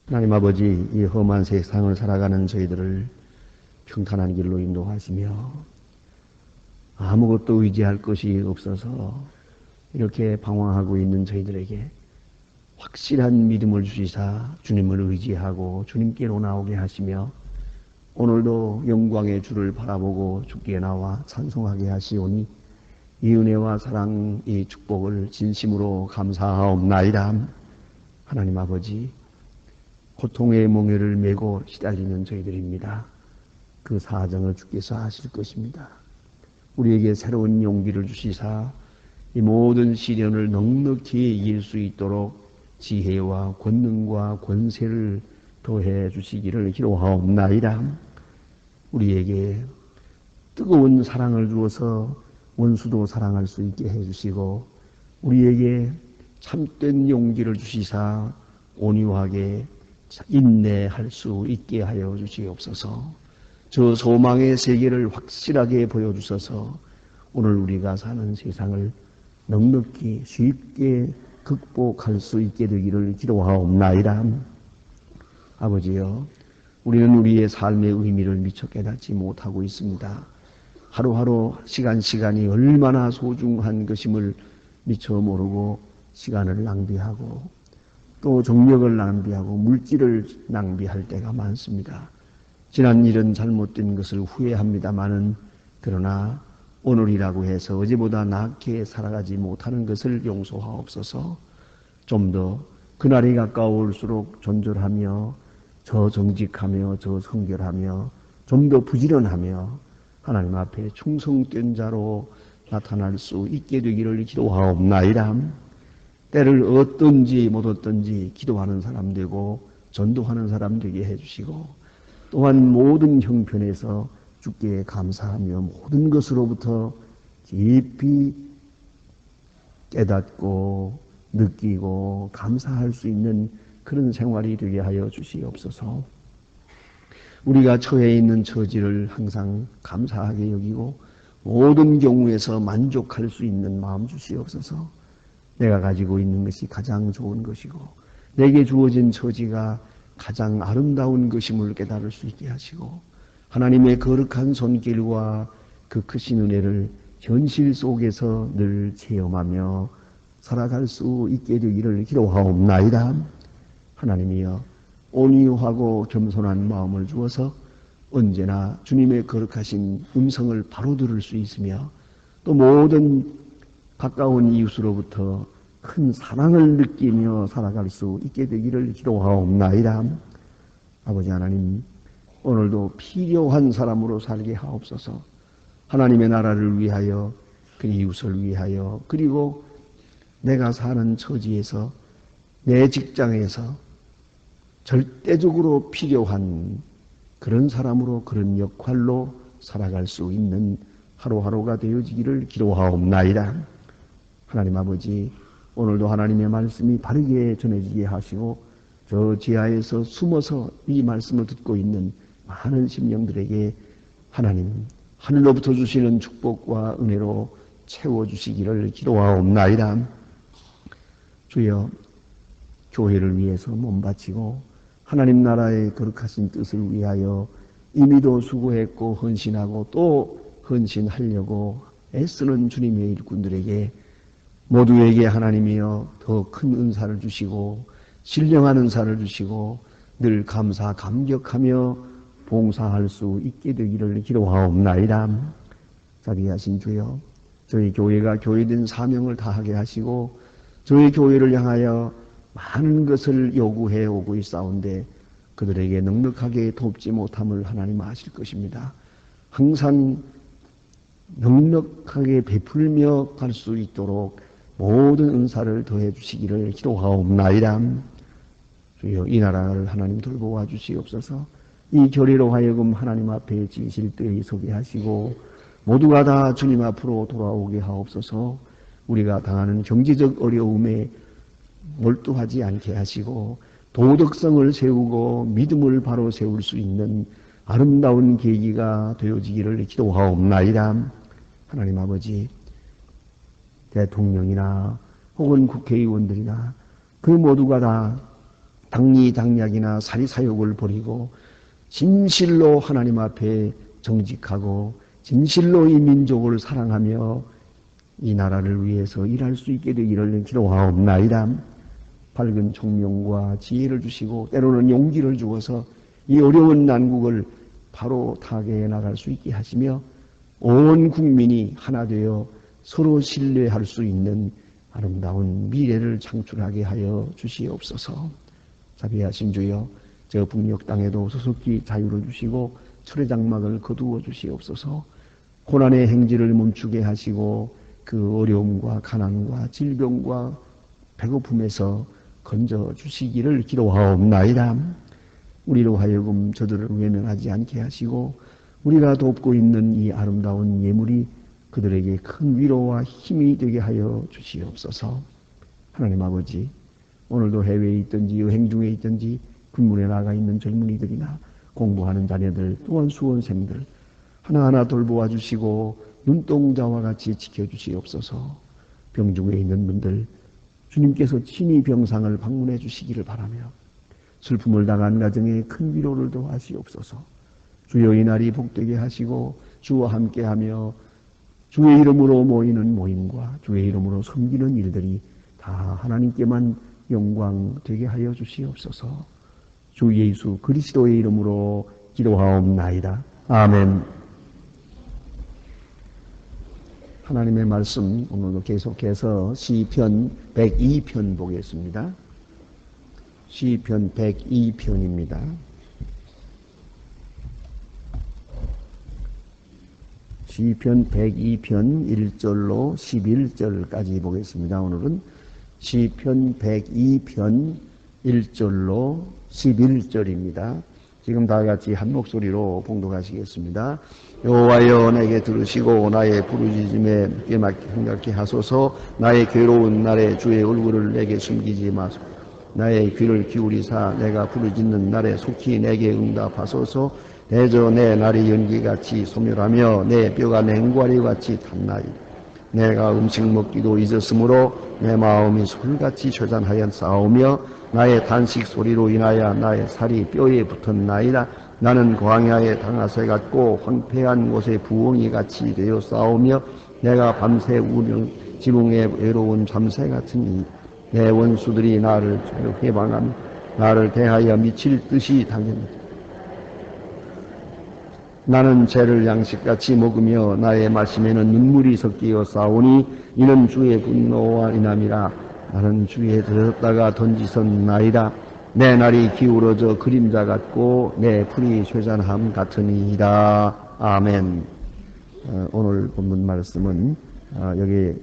하나님 아버지, 이 험한 세상을 살아가는 저희들을 평탄한 길로 인도하시며 아무것도 의지할 것이 없어서 이렇게 방황하고 있는 저희들에게 확실한 믿음을 주시사 주님을 의지하고 주님께로 나오게 하시며 오늘도 영광의 주를 바라보고 주께 나와 찬송하게 하시오니 이 은혜와 사랑, 이 축복을 진심으로 감사하옵나이다. 하나님 아버지, 고통의 몽해를 메고 시달리는 저희들입니다. 그 사정을 주께서 아실 것입니다. 우리에게 새로운 용기를 주시사 이 모든 시련을 넉넉히 이길 수 있도록 지혜와 권능과 권세를 더해 주시기를 기도하옵나이다. 우리에게 뜨거운 사랑을 주어서 원수도 사랑할 수 있게 해주시고 우리에게 참된 용기를 주시사 온유하게 인내할 수 있게 하여 주시옵소서. 저 소망의 세계를 확실하게 보여주셔서 오늘 우리가 사는 세상을 넉넉히 쉽게 극복할 수 있게 되기를 기도하옵나이다. 아버지여, 우리는 우리의 삶의 의미를 미처 깨닫지 못하고 있습니다. 하루하루 시간이 얼마나 소중한 것임을 미처 모르고 시간을 낭비하고 또 정력을 낭비하고 물질을 낭비할 때가 많습니다. 지난 일은 잘못된 것을 후회합니다마는 그러나 오늘이라고 해서 어제보다 낫게 살아가지 못하는 것을 용서하옵소서. 좀 더 그날이 가까울수록 존절하며 저 정직하며 저 성결하며 좀 더 부지런하며 하나님 앞에 충성된 자로 나타날 수 있게 되기를 기도하옵나이다. 때를 얻든지 못 얻든지 기도하는 사람 되고 전도하는 사람 되게 해주시고 또한 모든 형편에서 주께 감사하며 모든 것으로부터 깊이 깨닫고 느끼고 감사할 수 있는 그런 생활이 되게 하여 주시옵소서. 우리가 처해 있는 처지를 항상 감사하게 여기고 모든 경우에서 만족할 수 있는 마음 주시옵소서. 내가 가지고 있는 것이 가장 좋은 것이고 내게 주어진 처지가 가장 아름다운 것임을 깨달을 수 있게 하시고 하나님의 거룩한 손길과 그 크신 은혜를 현실 속에서 늘 체험하며 살아갈 수 있게 되기를 기도하옵나이다. 하나님이여, 온유하고 겸손한 마음을 주어서 언제나 주님의 거룩하신 음성을 바로 들을 수 있으며 또 모든 가까운 이웃으로부터 큰 사랑을 느끼며 살아갈 수 있게 되기를 기도하옵나이다. 아버지 하나님, 오늘도 필요한 사람으로 살게 하옵소서. 하나님의 나라를 위하여, 그 이웃을 위하여, 그리고 내가 사는 처지에서, 내 직장에서 절대적으로 필요한 그런 사람으로, 그런 역할로 살아갈 수 있는 하루하루가 되어지기를 기도하옵나이다. 하나님 아버지, 오늘도 하나님의 말씀이 바르게 전해지게 하시고 저 지하에서 숨어서 이 말씀을 듣고 있는 많은 심령들에게 하나님 하늘로부터 주시는 축복과 은혜로 채워주시기를 기도하옵나이다. 주여, 교회를 위해서 몸바치고 하나님 나라의 거룩하신 뜻을 위하여 이미도 수고했고 헌신하고 또 헌신하려고 애쓰는 주님의 일꾼들에게 모두에게 하나님이여 더 큰 은사를 주시고 신령한 은사를 주시고 늘 감사 감격하며 봉사할 수 있게 되기를 기도하옵나이다. 자비하신 주여, 저희 교회가 교회된 사명을 다하게 하시고 저희 교회를 향하여 많은 것을 요구해 오고 있사온데 그들에게 넉넉하게 돕지 못함을 하나님 아실 것입니다. 항상 넉넉하게 베풀며 갈 수 있도록 모든 은사를 더해 주시기를 기도하옵나이다. 주여, 이 나라를 하나님 돌보아 주시옵소서. 이 교리로 하여금 하나님 앞에 지실 때에 서게 하시고 모두가 다 주님 앞으로 돌아오게 하옵소서. 우리가 당하는 경제적 어려움에 몰두하지 않게 하시고 도덕성을 세우고 믿음을 바로 세울 수 있는 아름다운 계기가 되어지기를 기도하옵나이다. 하나님 아버지, 대통령이나 혹은 국회의원들이나 그 모두가 다 당리당략이나 사리사욕을 버리고 진실로 하나님 앞에 정직하고 진실로 이 민족을 사랑하며 이 나라를 위해서 일할 수 있게 되기를 기도하옵나이다. 밝은 총명과 지혜를 주시고 때로는 용기를 주어서 이 어려운 난국을 바로 타개해 나갈 수 있게 하시며 온 국민이 하나 되어 서로 신뢰할 수 있는 아름다운 미래를 창출하게 하여 주시옵소서. 자비하신 주여, 저 북녘 땅에도 소속히 자유를 주시고 철의 장막을 거두어 주시옵소서. 고난의 행진을 멈추게 하시고 그 어려움과 가난과 질병과 배고픔에서 건져 주시기를 기도하옵나이다. 우리로 하여금 저들을 외면하지 않게 하시고 우리가 돕고 있는 이 아름다운 예물이 그들에게 큰 위로와 힘이 되게 하여 주시옵소서. 하나님 아버지, 오늘도 해외에 있든지 여행 중에 있든지 군문에 나가 있는 젊은이들이나 공부하는 자녀들 또한 수험생들 하나하나 돌보아 주시고 눈동자와 같이 지켜주시옵소서. 병중에 있는 분들 주님께서 친히 병상을 방문해 주시기를 바라며 슬픔을 당한 가정에 큰 위로를 더하시옵소서. 주여 이 날이 복되게 하시고 주와 함께하며 주의 이름으로 모이는 모임과 주의 이름으로 섬기는 일들이 다 하나님께만 영광 되게 하여 주시옵소서. 주 예수 그리스도의 이름으로 기도하옵나이다. 아멘. 하나님의 말씀 오늘도 계속해서 시편 102편 보겠습니다. 시편 102편입니다. 시편 102편 1절로 11절까지 보겠습니다. 오늘은 시편 102편 1절로 11절입니다. 지금 다 같이 한 목소리로 봉독하시겠습니다. 여호와여 내게 들으시고 나의 부르짖음에 생각게 하소서. 나의 괴로운 날에 주의 얼굴을 내게 숨기지 마소서. 나의 귀를 기울이사 내가 부르짖는 날에 속히 내게 응답하소서. 대저 내 날이 연기같이 소멸하며 내 뼈가 냉과리같이 탔나이다. 내가 음식 먹기도 잊었으므로 내 마음이 술같이 저잔하여 싸우며 나의 단식 소리로 인하여 나의 살이 뼈에 붙었나이다. 나는 광야의 당아새 같고 황폐한 곳의 부엉이같이 되어 싸우며 내가 밤새 우는 지붕의 외로운 잠새 같으니 내 원수들이 나를 해방하며 나를 대하여 미칠 듯이 당했다. 나는 죄를 양식같이 먹으며 나의 마심에는 눈물이 섞여 싸우니 이는 주의 분노와 인함이라. 나는 주에 들었다가 던지선나이다. 내 날이 기울어져 그림자 같고 내 풀이 쇠잔함 같으니이다. 아멘. 오늘 본문 말씀은 여기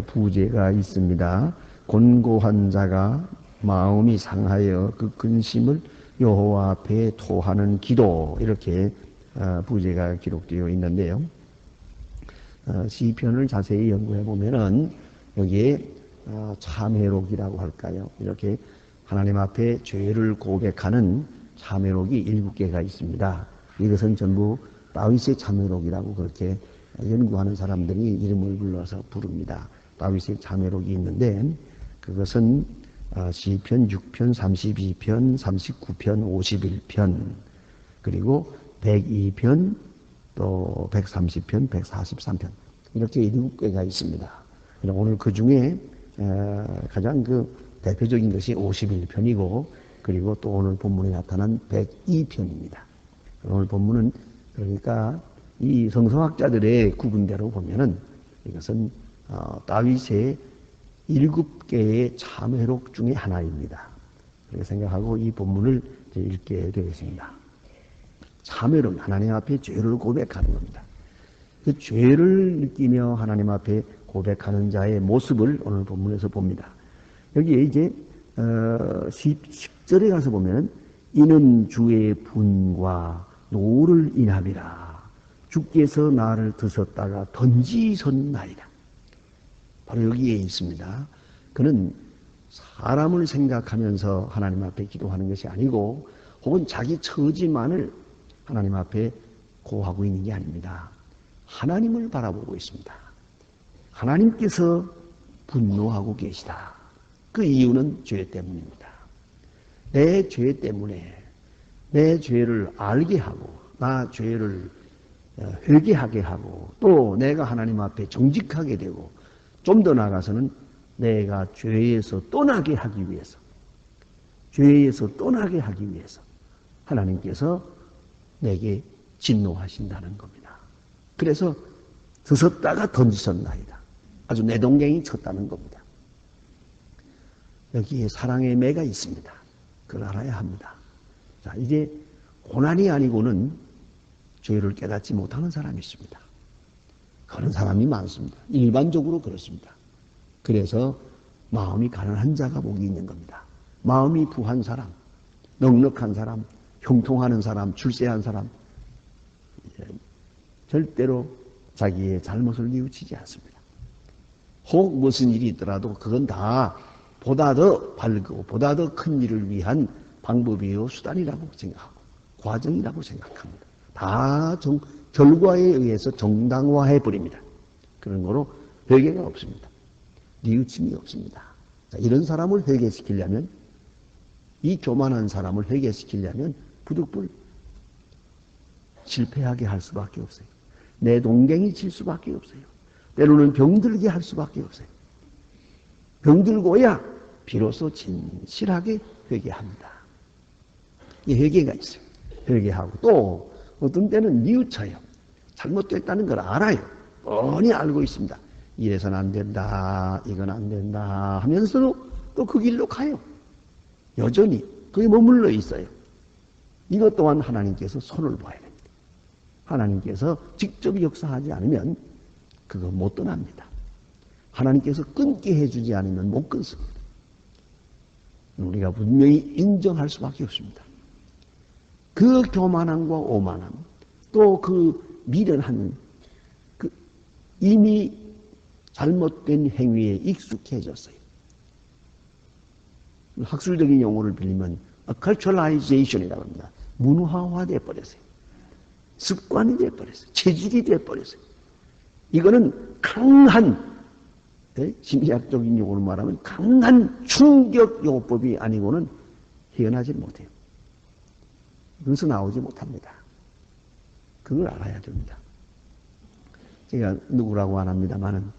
부제가 있습니다. 곤고한 자가 마음이 상하여 그 근심을 여호와 앞에 토하는 기도, 이렇게 부제가 기록되어 있는데요. 시편을 자세히 연구해 보면은 여기에 참회록이라고 할까요? 이렇게 하나님 앞에 죄를 고백하는 참회록이 7개가 있습니다. 이것은 전부 다윗의 참회록이라고 그렇게 연구하는 사람들이 이름을 불러서 부릅니다. 다윗의 참회록이 있는데 그것은 시편 6편, 32편, 39편, 51편, 그리고 102편, 또 130편, 143편, 이렇게 7개가 있습니다. 오늘 그 중에 가장 대표적인 것이 51편이고, 그리고 또 오늘 본문에 나타난 102편입니다. 오늘 본문은 그러니까 이 성서학자들의 구분대로 보면은 이것은 다윗의 7개의 참회록 중에 하나입니다. 그렇게 생각하고 이 본문을 읽게 되겠습니다. 참회록, 하나님 앞에 죄를 고백하는 겁니다. 그 죄를 느끼며 하나님 앞에 고백하는 자의 모습을 오늘 본문에서 봅니다. 여기에 이제 10절에 가서 보면 이는 주의 분과 노를 인함이라. 주께서 나를 드셨다가 던지셨나이다. 바로 여기에 있습니다. 그는 사람을 생각하면서 하나님 앞에 기도하는 것이 아니고 혹은 자기 처지만을 하나님 앞에 고하고 있는 게 아닙니다. 하나님을 바라보고 있습니다. 하나님께서 분노하고 계시다. 그 이유는 죄 때문입니다. 내 죄 때문에 내 죄를 알게 하고 나 죄를 회개하게 하고 또 내가 하나님 앞에 정직하게 되고 좀 더 나아가서는 내가 죄에서 떠나게 하기 위해서 하나님께서 내게 진노하신다는 겁니다. 그래서 드섰다가 던지셨나이다. 아주 내동댕이 쳤다는 겁니다. 여기에 사랑의 매가 있습니다. 그걸 알아야 합니다. 자, 이제 고난이 아니고는 죄를 깨닫지 못하는 사람이 있습니다. 그런 사람이 많습니다. 일반적으로 그렇습니다. 그래서 마음이 가난한 자가 복이 있는 겁니다. 마음이 부한 사람, 넉넉한 사람, 형통하는 사람, 출세한 사람 절대로 자기의 잘못을 뉘우치지 않습니다. 혹 무슨 일이 있더라도 그건 다 보다 더 밝고 보다 더 큰 일을 위한 방법이요 수단이라고 생각하고 과정이라고 생각합니다. 다 결과에 의해서 정당화해 버립니다. 그런 거로 회개가 없습니다. 뉘우침이 없습니다. 자, 이런 사람을 회개시키려면 이 교만한 사람을 회개시키려면 부득불 실패하게 할 수밖에 없어요. 내 동경이 칠 수밖에 없어요. 때로는 병들게 할 수밖에 없어요. 병들고야 비로소 진실하게 회개합니다. 이 회개가 있어요. 회개하고 또 어떤 때는 뉘우쳐요. 잘못됐다는 걸 알아요. 뻔히 알고 있습니다. 이래서는 안 된다, 이건 안 된다 하면서도 또 그 길로 가요. 여전히 거기 머물러 있어요. 이것 또한 하나님께서 손을 봐야 됩니다. 하나님께서 직접 역사하지 않으면 그거 못 떠납니다. 하나님께서 끊게 해주지 않으면 못 끊습니다. 우리가 분명히 인정할 수밖에 없습니다. 그 교만함과 오만함, 또 그 미련한 그 이미 잘못된 행위에 익숙해졌어요. 학술적인 용어를 빌리면 culturalization이라고 합니다. 문화화되어 버렸어요. 습관이 되어 버렸어요. 체질이 되어 버렸어요. 이거는 강한 심리학적인 용어로 말하면 강한 충격 요법이 아니고는 헤어나지 못해요. 그래서 나오지 못합니다. 그걸 알아야 됩니다. 제가 누구라고 안 합니다만은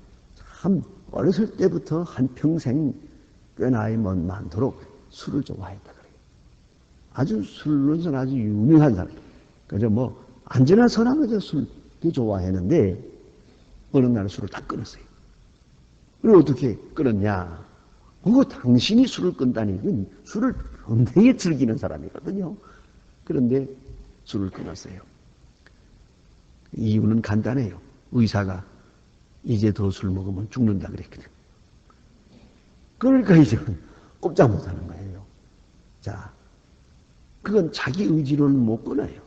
참 어렸을 때부터 한평생 꽤 나이 많도록 술을 좋아했다 그래요. 아주 술로서는 아주 유명한 사람. 그저 뭐 안전한 선한 거죠. 술 좋아했는데 어느 날 술을 다 끊었어요. 그리고 어떻게 끊었냐? 그거 당신이 술을 끊다니 술을 굉장히 즐기는 사람이거든요. 그런데 술을 끊었어요. 이유는 간단해요. 의사가 이제 더 술 먹으면 죽는다 그랬거든. 그러니까 이제 꼼짝 못하는 거예요. 자, 그건 자기 의지로는 못 끊어요.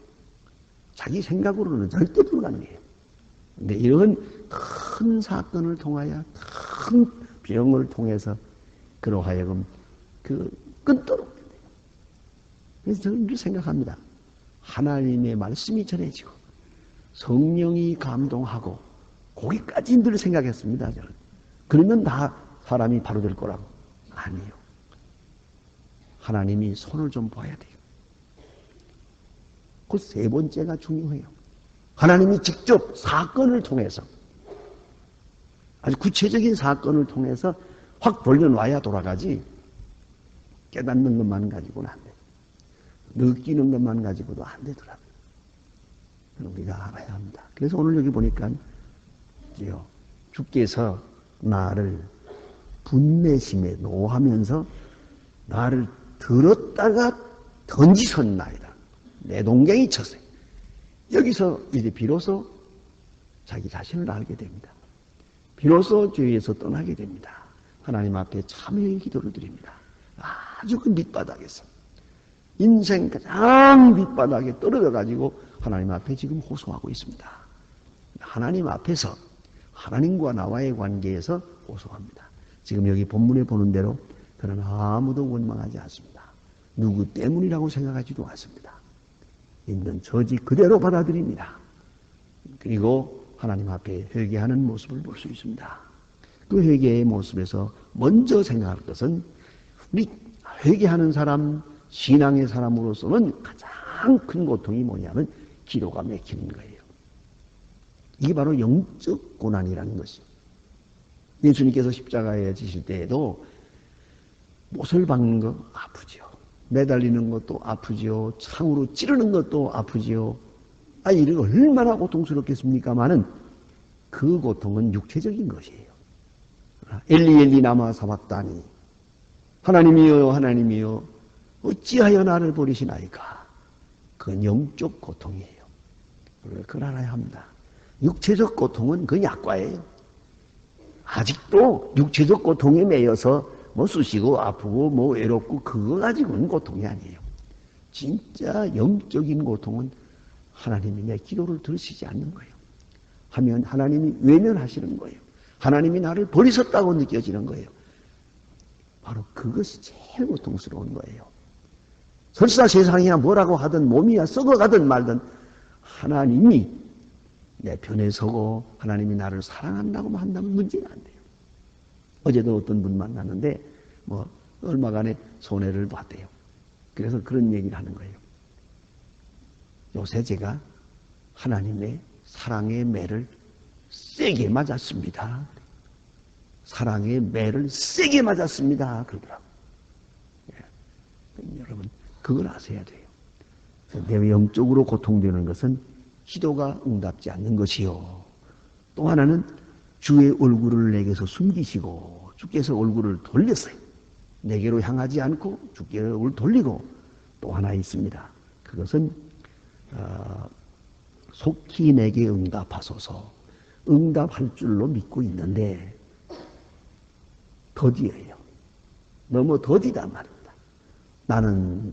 자기 생각으로는 절대 불가능해요. 근데 이런 큰 사건을 통하여 큰 병을 통해서 그로 하여금 끊도록 돼요. 그래서 저는 이렇게 생각합니다. 하나님의 말씀이 전해지고 성령이 감동하고 거기까지 늘 생각했습니다. 저는. 그러면 다 사람이 바로 될 거라고. 아니에요. 하나님이 손을 좀 봐야 돼요. 그 세 번째가 중요해요. 하나님이 직접 사건을 통해서 아주 구체적인 사건을 통해서 확 벌려놔야 돌아가지 깨닫는 것만 가지고는 안 돼요. 느끼는 것만 가지고도 안 되더라고요. 우리가 알아야 합니다. 그래서 오늘 여기 보니까 주께서 나를 분내심에 노하면서 나를 들었다가 던지셨나이다. 내 동경이 쳤어요. 여기서 이제 비로소 자기 자신을 알게 됩니다. 비로소 죄에서 떠나게 됩니다. 하나님 앞에 참회의 기도를 드립니다. 아주 그 밑바닥에서 인생 가장 밑바닥에 떨어져가지고 하나님 앞에 지금 호소하고 있습니다. 하나님 앞에서 하나님과 나와의 관계에서 호소합니다. 지금 여기 본문에 보는 대로 그는 아무도 원망하지 않습니다. 누구 때문이라고 생각하지도 않습니다. 있는 처지 그대로 받아들입니다. 그리고 하나님 앞에 회개하는 모습을 볼 수 있습니다. 그 회개의 모습에서 먼저 생각할 것은 우리 회개하는 사람, 신앙의 사람으로서는 가장 큰 고통이 뭐냐면 기도가 막히는 거예요. 이게 바로 영적 고난이라는 것이죠. 예수님께서 십자가에 지실 때에도 못을 박는 거 아프지요. 매달리는 것도 아프지요. 창으로 찌르는 것도 아프지요. 이게 얼마나 고통스럽겠습니까마는 그 고통은 육체적인 것이에요. 엘리 나마 사박다니, 하나님이여 하나님이여 어찌하여 나를 버리시나이까. 그건 영적 고통이에요. 그걸 알아야 합니다. 육체적 고통은 그 약과예요. 아직도 육체적 고통에 매여서 쑤시고 아프고 외롭고 그거 가지고는 고통이 아니에요. 진짜 영적인 고통은 하나님이 내 기도를 들으시지 않는 거예요. 하면 하나님이 외면하시는 거예요. 하나님이 나를 버리셨다고 느껴지는 거예요. 바로 그것이 제일 고통스러운 거예요. 설사 세상이야 뭐라고 하든 몸이야 썩어가든 말든 하나님이 내 편에 서고 하나님이 나를 사랑한다고 한다면 문제가 안 돼요. 어제도 어떤 분 만났는데 얼마간의 손해를 봤대요. 그래서 그런 얘기를 하는 거예요. 요새 제가 하나님의 사랑의 매를 세게 맞았습니다. 사랑의 매를 세게 맞았습니다. 그러더라고요. 여러분 그걸 아셔야 돼요. 내 영적으로 고통되는 것은 기도가 응답지 않는 것이요. 또 하나는 주의 얼굴을 내게서 숨기시고 주께서 얼굴을 돌렸어요. 내게로 향하지 않고 주께로 얼굴을 돌리고 또 하나 있습니다. 그것은 속히 내게 응답하소서. 응답할 줄로 믿고 있는데 더디예요. 너무 더디단 말입니다. 나는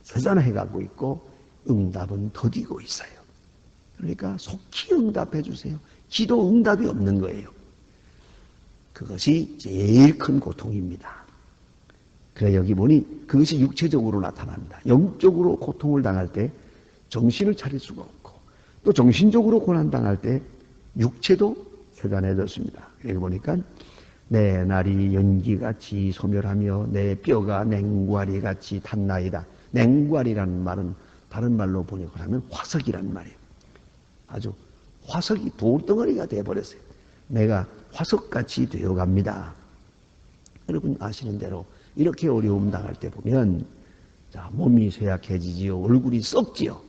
세잔해가고 있고 응답은 더디고 있어요. 그러니까 속히 응답해 주세요. 기도 응답이 없는 거예요. 그것이 제일 큰 고통입니다. 그래 여기 보니 그것이 육체적으로 나타납니다. 영적으로 고통을 당할 때 정신을 차릴 수가 없고 또 정신적으로 고난당할 때 육체도 쇠잔해졌습니다. 여기 보니까 내 날이 연기같이 소멸하며 내 뼈가 냉과리같이 탔나이다. 냉과리라는 말은 다른 말로 번역하면 화석이란 말이에요. 아주 화석이 돌덩어리가 되어버렸어요. 내가 화석같이 되어갑니다. 여러분 아시는 대로 이렇게 어려움 당할 때 보면 몸이 쇠약해지지요. 얼굴이 썩지요.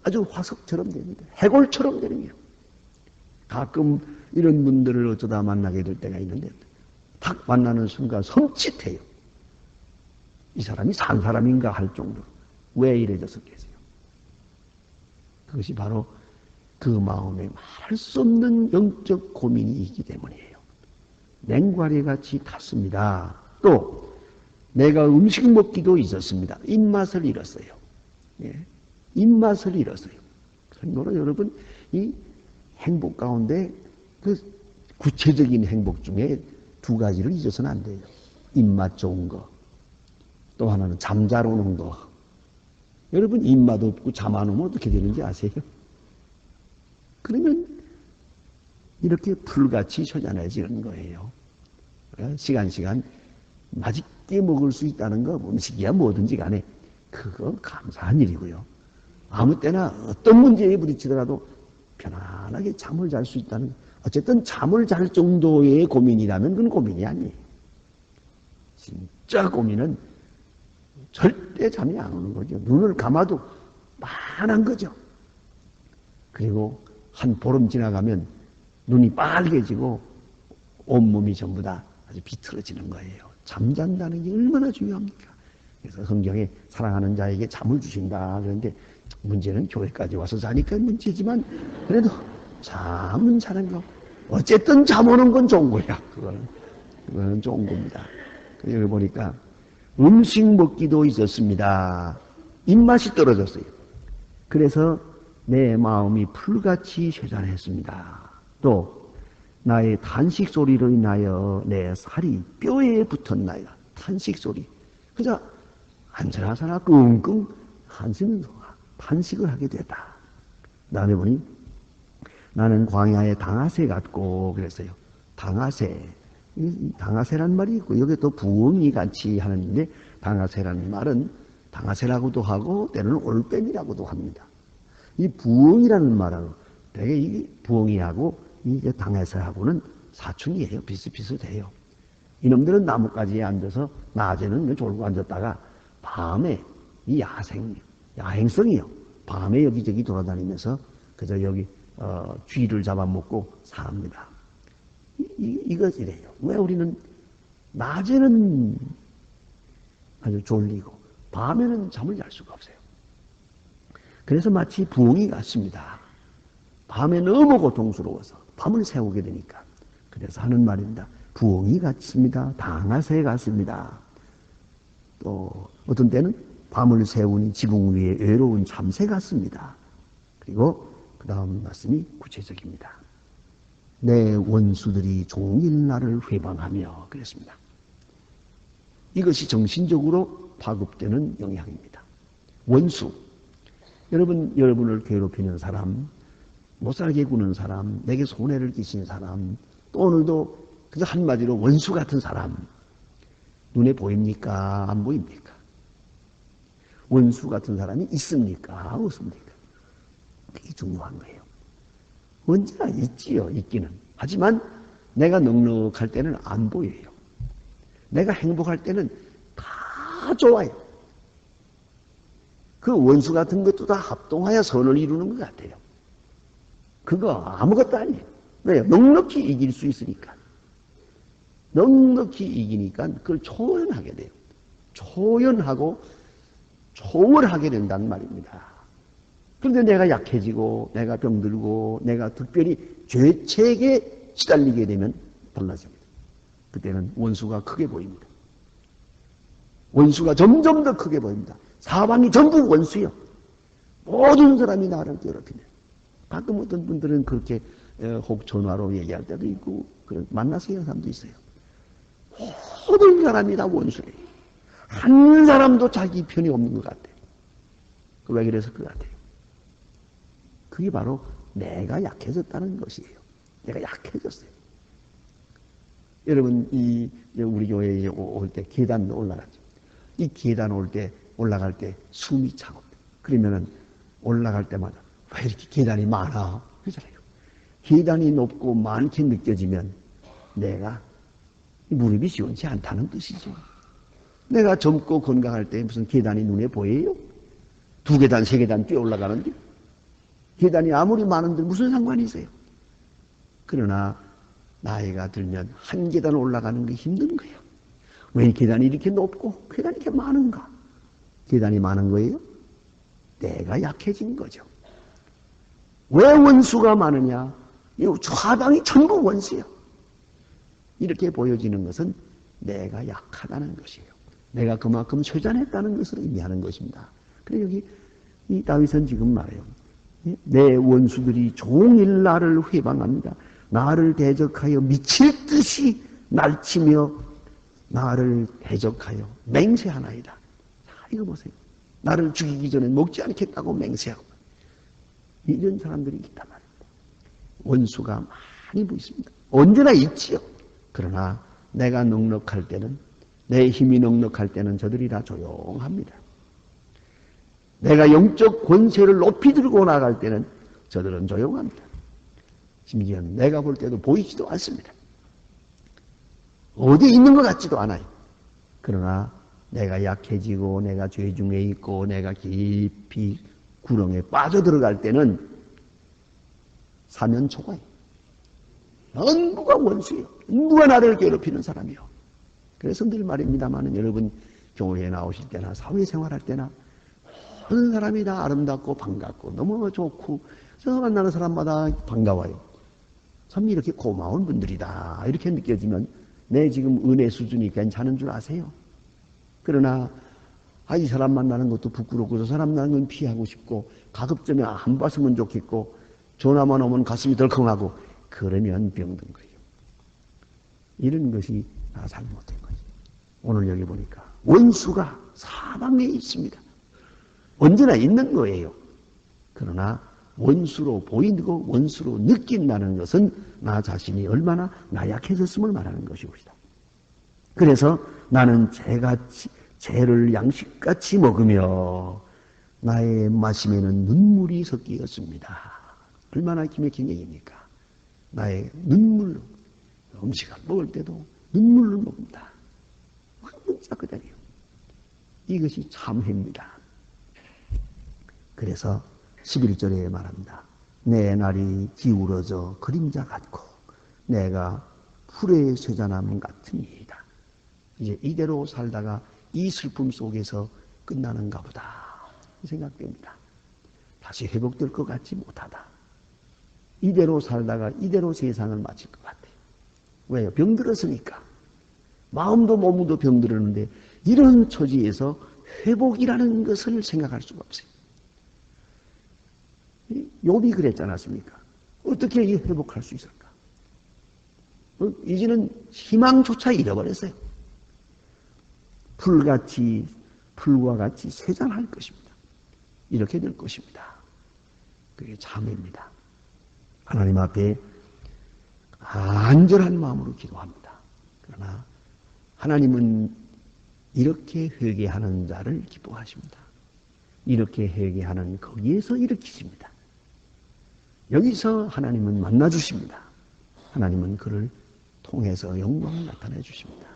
아주 화석처럼 됩니다. 해골처럼 되는 거예요. 가끔 이런 분들을 어쩌다 만나게 될 때가 있는데 딱 만나는 순간 섬찟해요. 이 사람이 산 사람인가 할 정도로 왜 이래졌었겠어요? 그것이 바로 그 마음에 말할 수 없는 영적 고민이 있기 때문이에요. 냉과리같이 탔습니다. 또 내가 음식 먹기도 있었습니다. 입맛을 잃었어요. 입맛을 잃었어요. 참고로 여러분 이 행복 가운데 그 구체적인 행복 중에 두 가지를 잊어서는 안 돼요. 입맛 좋은 거. 또 하나는 잠 잘 오는 거. 여러분 입맛 없고 잠 안 오면 어떻게 되는지 아세요? 그러면 이렇게 풀같이 초잔해지는 거예요. 시간 맛있게 먹을 수 있다는 거 음식이야 뭐든지 간에 그거 감사한 일이고요. 아무 때나 어떤 문제에 부딪히더라도 편안하게 잠을 잘 수 있다는 거. 어쨌든 잠을 잘 정도의 고민이라면 그건 고민이 아니에요. 진짜 고민은 절대 잠이 안 오는 거죠. 눈을 감아도 빤한 거죠. 그리고 한 보름 지나가면 눈이 빨개지고 온몸이 전부 다 아주 비틀어지는 거예요. 잠잔다는 게 얼마나 중요합니까? 그래서 성경에 사랑하는 자에게 잠을 주신다. 그런데 문제는 교회까지 와서 자니까 문제지만 그래도 잠은 자는 거. 어쨌든 잠 오는 건 좋은 거야. 그거는 좋은 겁니다. 여기 보니까 음식 먹기도 있었습니다. 입맛이 떨어졌어요. 그래서 내 마음이 풀같이 쇠잔했습니다. 또 나의 탄식 소리로 인하여 내 살이 뼈에 붙었나이다. 탄식 소리. 그저 한사라사라 끙끙 한숨을 탄식을 하게 됐다. 다음에 보니 나는 광야의 당아새 같고 그랬어요. 당아새. 당아새란 말이 있고 여기 또 부엉이 같이 하는데 당하세라는 말은 당하세라고도 하고 때로는 올빼미라고도 합니다. 이 부엉이라는 말은 되게 이 부엉이하고 이제 당하세하고는 사촌이에요. 비슷비슷해요. 이놈들은 나뭇가지에 앉아서 낮에는 졸고 앉았다가 밤에 이 야행성이요. 밤에 여기저기 돌아다니면서 그저 여기 쥐를 잡아먹고 삽니다. 이것이래요. 왜 우리는 낮에는 아주 졸리고 밤에는 잠을 잘 수가 없어요. 그래서 마치 부엉이 같습니다. 밤에 너무 고통스러워서 밤을 새우게 되니까. 그래서 하는 말입니다. 부엉이 같습니다. 당하새 같습니다. 또 어떤 때는 밤을 새우니 지붕 위에 외로운 참새 같습니다. 그리고 그 다음 말씀이 구체적입니다. 내 원수들이 종일 나를 회방하며 그랬습니다. 이것이 정신적으로 파급되는 영향입니다. 원수. 여러분을 괴롭히는 사람, 못살게 구는 사람, 내게 손해를 끼친 사람, 또 오늘도 그저 한마디로 원수 같은 사람. 눈에 보입니까? 안 보입니까? 원수 같은 사람이 있습니까? 없습니까? 그게 중요한 거예요. 언제나 있지요, 있기는. 하지만 내가 넉넉할 때는 안 보여요. 내가 행복할 때는 다 좋아요. 그 원수 같은 것도 다 합동하여 선을 이루는 것 같아요. 그거 아무것도 아니에요. 왜요? 넉넉히 이길 수 있으니까. 넉넉히 이기니까 그걸 초연하게 돼요. 초연하고 초월하게 된다는 말입니다. 그런데 내가 약해지고 내가 병들고 내가 특별히 죄책에 시달리게 되면 달라집니다. 그때는 원수가 크게 보입니다. 원수가 점점 더 크게 보입니다. 사방이 전부 원수요. 모든 사람이 나를 괴롭히네. 가끔 어떤 분들은 그렇게 혹 전화로 얘기할 때도 있고 만나서 얘기하는 사람도 있어요. 모든 사람이 다 원수예요. 한 사람도 자기 편이 없는 것 같아요. 왜 그래서 그 같아요? 그게 바로 내가 약해졌다는 것이에요. 내가 약해졌어요. 여러분, 우리 교회에 올 때 계단 올라가죠. 이 계단 올라갈 때 숨이 차갑니다. 그러면은 올라갈 때마다 왜 이렇게 계단이 많아? 그러잖아요. 계단이 높고 많게 느껴지면 내가 무릎이 시원치 않다는 뜻이죠. 내가 젊고 건강할 때 무슨 계단이 눈에 보여요? 2계단, 3계단 뛰어 올라가는데 계단이 아무리 많은데 무슨 상관이 있어요? 그러나 나이가 들면 한 계단 올라가는 게 힘든 거예요. 왜 계단이 이렇게 높고 계단이 이렇게 많은가? 계단이 많은 거예요? 내가 약해진 거죠. 왜 원수가 많으냐? 이 좌방이 전부 원수예요. 이렇게 보여지는 것은 내가 약하다는 것이에요. 내가 그만큼 쇠잔했다는 것을 의미하는 것입니다. 그래 여기 이 다윗은 지금 말해요. 내 원수들이 종일 나를 회방합니다. 나를 대적하여 미칠 듯이 날치며 나를 대적하여 맹세하나이다. 자, 이거 보세요. 나를 죽이기 전에 먹지 않겠다고 맹세하고 이런 사람들이 있단 말입니다. 원수가 많이 보입니다. 언제나 있지요. 그러나 내가 넉넉할 때는 내 힘이 넉넉할 때는 저들이 다 조용합니다. 내가 영적 권세를 높이 들고 나갈 때는 저들은 조용합니다. 심지어 내가 볼 때도 보이지도 않습니다. 어디에 있는 것 같지도 않아요. 그러나 내가 약해지고 내가 죄 중에 있고 내가 깊이 구렁에 빠져들어갈 때는 사면 초과예요. 누가 원수예요. 누가 나를 괴롭히는 사람이요. 그래서 늘 말입니다만 여러분 교회에 나오실 때나 사회생활할 때나 모든 사람이 다 아름답고 반갑고 너무 좋고 저 만나는 사람마다 반가워요. 참 이렇게 고마운 분들이다 이렇게 느껴지면 내 지금 은혜 수준이 괜찮은 줄 아세요? 그러나 이 사람 만나는 것도 부끄럽고 저 사람 만나는 건 피하고 싶고 가급적이면 안 봤으면 좋겠고 전화만 오면 가슴이 덜컹하고 그러면 병든 거예요. 이런 것이 다 잘못된 거죠. 오늘 여기 보니까 원수가 사방에 있습니다. 언제나 있는 거예요. 그러나 원수로 보이고 원수로 느낀다는 것은 나 자신이 얼마나 나약해졌음을 말하는 것이옵니다. 그래서 나는 죄를 양식같이 먹으며 나의 마심에는 눈물이 섞이었습니다. 얼마나 기맥힌 얘기입니까? 나의 눈물로 음식을 먹을 때도 눈물을 먹는다. 문자 그대로요. 이것이 참회입니다. 그래서 11절에 말합니다. 내 날이 기울어져 그림자 같고 내가 풀의 쇠자나무 같으니이다. 이제 이대로 살다가 이 슬픔 속에서 끝나는가 보다 생각됩니다. 다시 회복될 것 같지 못하다. 이대로 살다가 이대로 세상을 마칠 것 같아요. 왜요? 병들었으니까. 마음도 몸도 병들었는데 이런 처지에서 회복이라는 것을 생각할 수가 없어요. 욥이 그랬지 않았습니까? 어떻게 이 회복할 수 있을까? 이제는 희망조차 잃어버렸어요. 풀과 같이 쇠잔할 것입니다. 이렇게 될 것입니다. 그게 참회입니다. 하나님 앞에 안전한 마음으로 기도합니다. 그러나 하나님은 이렇게 회개하는 자를 기뻐하십니다. 이렇게 회개하는 거기에서 일으키십니다. 여기서 하나님은 만나주십니다. 하나님은 그를 통해서 영광을 나타내 주십니다.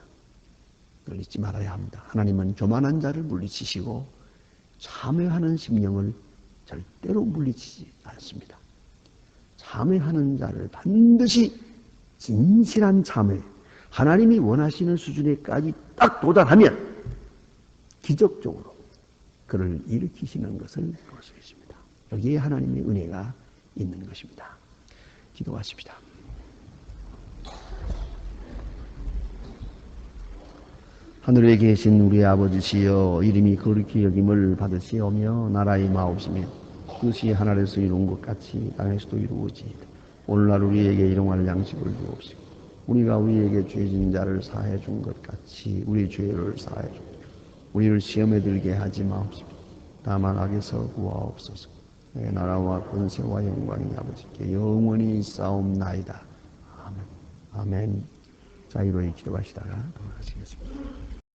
그걸 잊지 말아야 합니다. 하나님은 교만한 자를 물리치시고 참회하는 심령을 절대로 물리치지 않습니다. 참회하는 자를 반드시 진실한 참회, 하나님이 원하시는 수준에까지 딱 도달하면 기적적으로 그를 일으키시는 것을 볼 수 있습니다. 여기에 하나님의 은혜가 있는 것입니다. 기도하십시다. 하늘에 계신 우리 아버지시여, 이름이 거룩히 여김을 받으시오며 나라의 마옵시며 뜻이 하늘에서 이룬 것 같이 땅에서도 이루어지이다. 오늘날 우리에게 일용할 양식을 주옵시고 우리가 우리에게 죄진 자를 사해 준 것 같이 우리 죄를 사해 주옵시고 우리를 시험에 들게 하지 마옵시고 다만 악에서 구하옵소서. 내 나라와 권세와 영광이 아버지께 영원히 있사옵나이다. 아멘. 아멘. 자, 이로 기도하시다가 돌아가시겠습니다.